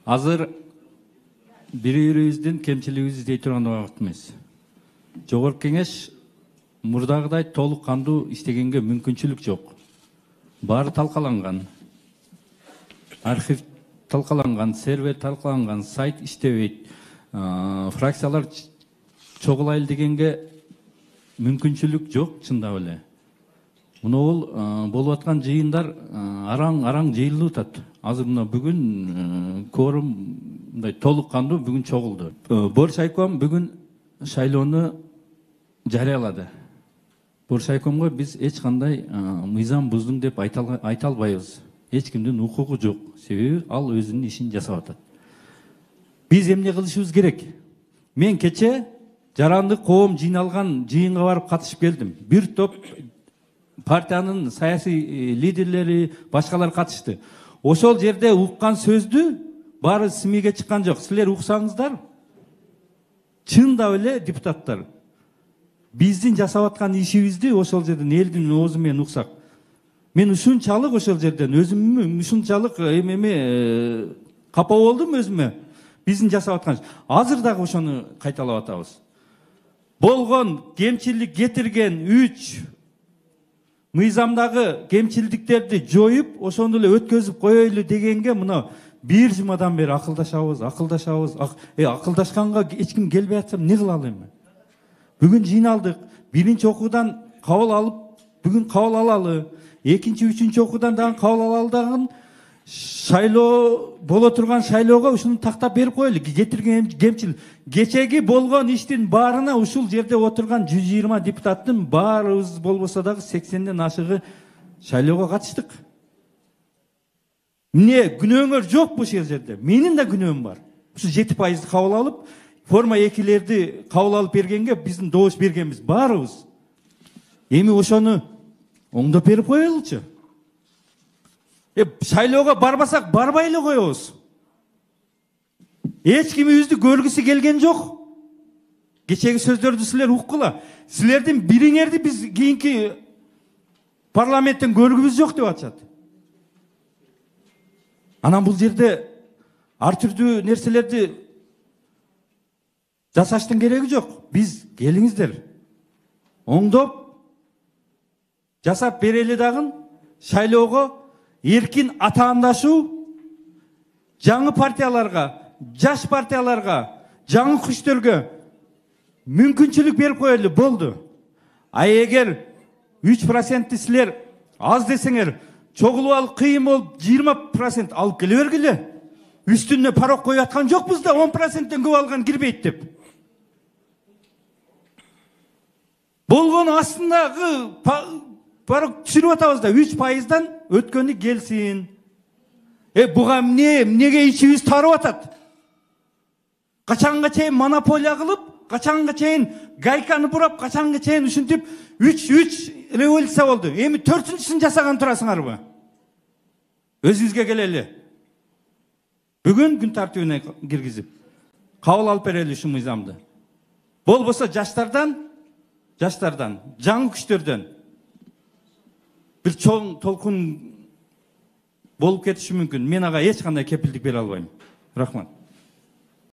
Азыр бири-бирибиздин кемчилигибизди издей турган убакыт эмес. Жогорку кеңеш мурдагыдай толук кандуу иштегенге мүмкүнчүлүк жок. Баары талкаланган. Архив талкаланган, сервер талкаланган, сайт иштебейт. Фракциялар чогулайлы дегенге мүмкүнчүлүк жок, чындап эле. Мына бул болуп аткан жыйындар араң жыйылып атат. Азыр мына бүгүн кворум мындай толук кандуу бүгүн чогулду. Боршайком бүгүн шайлоону жарыялады. Боршайкомго биз эч кандай мыйзам буздум деп айта албайбыз. Эч кимдин укугу жок. Себеби ал өзүнүн ишин жасап атат. Биз эмне кылышыбыз керек? Мен кече жарандык коом жыйналган жыйынга барып катышып келдим. Бир топ партиянын саясий лидерлери, башкалар катышты. Ошол жерде уккан сөздү баары СМИге чыккан жок. Силер уксаңыздар, чындап эле депутаттар, биздин жасап аткан ишибизди ошол жерден элдин оозу менен уксак. Мен ушунчалык ошол жерден өзүмө ушунчалык капа болдум өзүмө. Биздин жасап аткан. Азыр дагы ошону кайталап атабыз. Болгон кемчилик кетирген 3 мыйзамдагы кемчилдиктерди жоюп, ошону эле өткөзүп коелу дегенге мына бир жумадан бери акылдашабыз. Акылдашканга эч ким келбей атса эмне кылалы эми? Бүгүн жыйналдык. Биринчи окуудан кабыл алып, бүгүн кабыл алалы. Экинчи, үчүнчү окуудан дагы кабыл алалы дагы шайлоо боло турган шайлоого ушуну тактап берип коелу. Кетирген кемчилик. Кечеги болгон иштин баарына ушул жерде отурган 120 депутаттын баарыбыз болбосо дагы 80ден ашыгы шайлоого катыштык. Эмне күнөөңөр жок бул жерде? Менин да күнөөм бар. Ушу 7% кабыл алып, форма 2-лерди кабыл алып бергенге биздин добуш бергенбиз баарыбыз. Эми ошону оңдоп берип коелучу. Шайлоого барбасак барбай эле коебуз. Эч кимибизди көргүсү келген жок. Кечеги сөздөрдү силер уккула. Силердин бириңерди биз кийинки парламенттен көргүбүз жок деп атышат. Анан бул жерде ар түрдүү нерселерди жасаштын кереги жок. Биз келиңиздер. Оңдоп жасап берели дагы шайлоого эркин атаандашуу жаңы партияларга, жаш партияларга, жаңы күчтөргө мүмкүнчүлүк берип коелу болду. А эгер 3% силер аз десеңер, чогулуп алып кыйын болуп 20% алып келе бергиле. Үстүнө парок коюп аткан жокпуз да 10%тен көп алган кирбейт деп. Болгону астындагы парок түшүрүп атабыз да 3%дан өткөнү келсин. Буга эмнеге ичибиз тарып атат? Качанга чейин монополия кылып, качанга чейин гайканы бурап, качанга чейин ушинтип 3 революция болду. Эми 4-сүн жасаган турасыңарбы? Өзүбүзгө келели. Бүгүн күн тартибине киргизип, кабыл алып берели ушу мыйзамды. Болбосо жаштардан, жаңы күчтөрдөн бир чоң толкун болуп кетиши мүмкүн. Мен ага эч кандай кепилдик бере албайм. Рахмат.